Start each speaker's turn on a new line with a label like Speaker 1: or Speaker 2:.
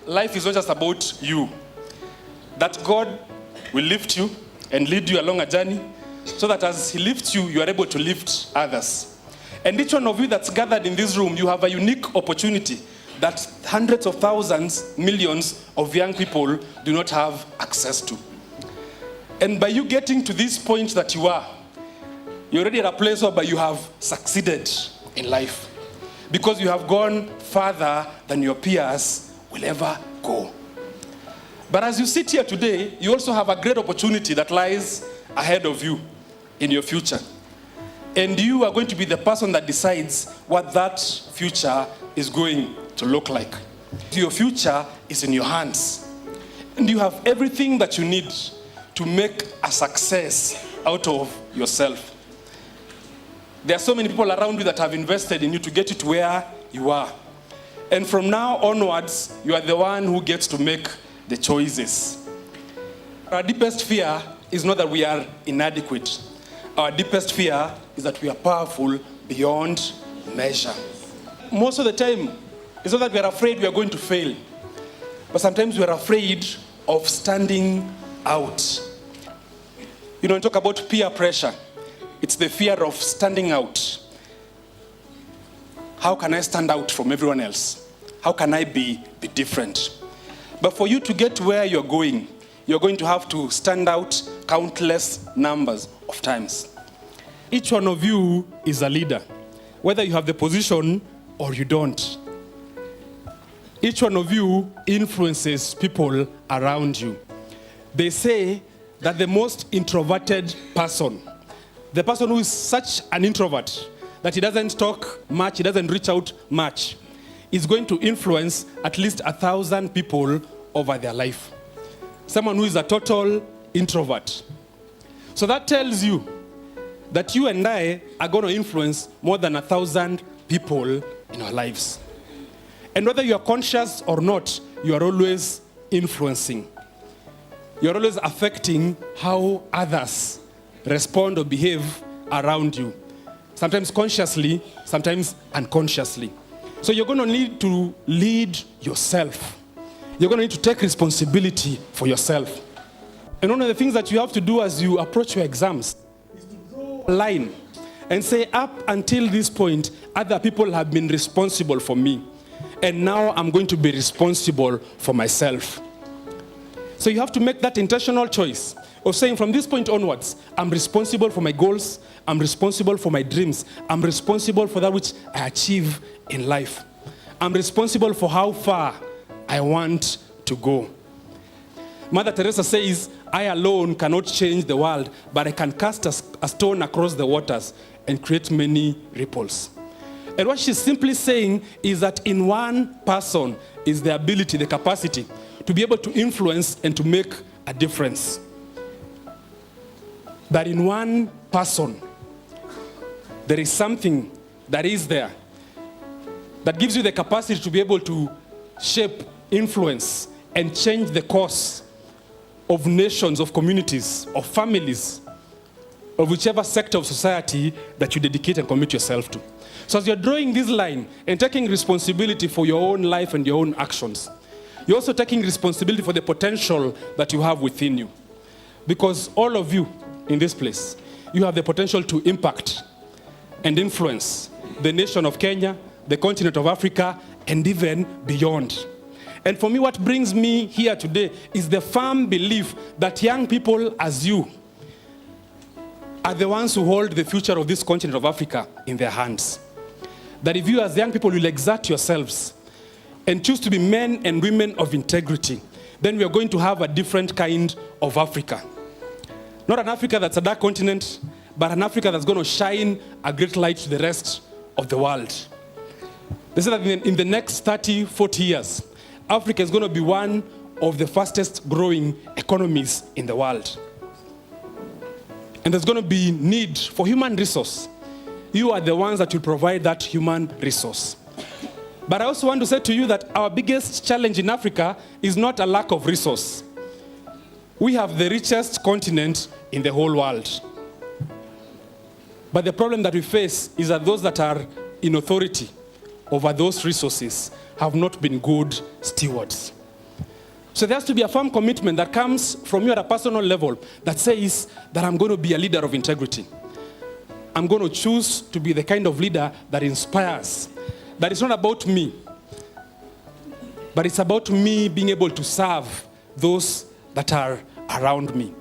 Speaker 1: life is not just about you. That God will lift you and lead you along a journey so that as he lifts you, you are able to lift others. And each one of you that's gathered in this room, you have a unique opportunity that hundreds of thousands, millions of young people do not have access to. And by you getting to this point that you are, you're already at a place where you have succeeded in life because you have gone further than your peers will ever go. But as you sit here today, you also have a great opportunity that lies ahead of you in your future. And you are going to be the person that decides what that future is going to look like. Your future is in your hands. And you have everything that you need to make a success out of yourself. There are so many people around you that have invested in you to get you to where you are. And from now onwards, you are the one who gets to make the choices. Our deepest fear is not that we are inadequate. Our deepest fear is that we are powerful beyond measure. Most of the time, it's not that we are afraid we are going to fail, but sometimes we are afraid of standing out. You know, when you talk about peer pressure, it's the fear of standing out. How can I stand out from everyone else? How can I be different? But for you to get where you're going to have to stand out countless numbers of times. Each one of you is a leader, whether you have the position or you don't. Each one of you influences people around you. They say that the most introverted person, the person who is such an introvert that he doesn't talk much, he doesn't reach out much, is going to influence at least 1,000 people over their life. Someone who is a total introvert. So that tells you that you and I are going to influence more than 1,000 people in our lives. And whether you are conscious or not, you are always influencing. You're always affecting how others respond or behave around you. Sometimes consciously, sometimes unconsciously. So you're going to need to lead yourself. You're going to need to take responsibility for yourself. And one of the things that you have to do as you approach your exams is to draw a line and say, up until this point, other people have been responsible for me. And now I'm going to be responsible for myself. So you have to make that intentional choice of saying from this point onwards, I'm responsible for my goals, I'm responsible for my dreams, I'm responsible for that which I achieve in life. I'm responsible for how far I want to go. Mother Teresa says, I alone cannot change the world, but I can cast a stone across the waters and create many ripples. And what she's simply saying is that in one person is the ability, the capacity to be able to influence and to make a difference. That in one person, there is something that is there that gives you the capacity to be able to shape, influence, and change the course of nations, of communities, of families, of whichever sector of society that you dedicate and commit yourself to. So as you're drawing this line and taking responsibility for your own life and your own actions, you're also taking responsibility for the potential that you have within you. Because all of you in this place, you have the potential to impact and influence the nation of Kenya, the continent of Africa, and even beyond. And for me, what brings me here today is the firm belief that young people as you are the ones who hold the future of this continent of Africa in their hands. That if you as young people will exert yourselves and choose to be men and women of integrity, then we are going to have a different kind of Africa. Not an Africa that's a dark continent, but an Africa that's going to shine a great light to the rest of the world. They say that in the next 30, 40 years, Africa is going to be one of the fastest growing economies in the world. And there's going to be need for human resource. You are the ones that will provide that human resource. But I also want to say to you that our biggest challenge in Africa is not a lack of resource. We have the richest continent in the whole world. But the problem that we face is that those that are in authority over those resources have not been good stewards. So there has to be a firm commitment that comes from you at a personal level that says that I'm going to be a leader of integrity. I'm going to choose to be the kind of leader that inspires. That it's not about me, but it's about me being able to serve those that are around me.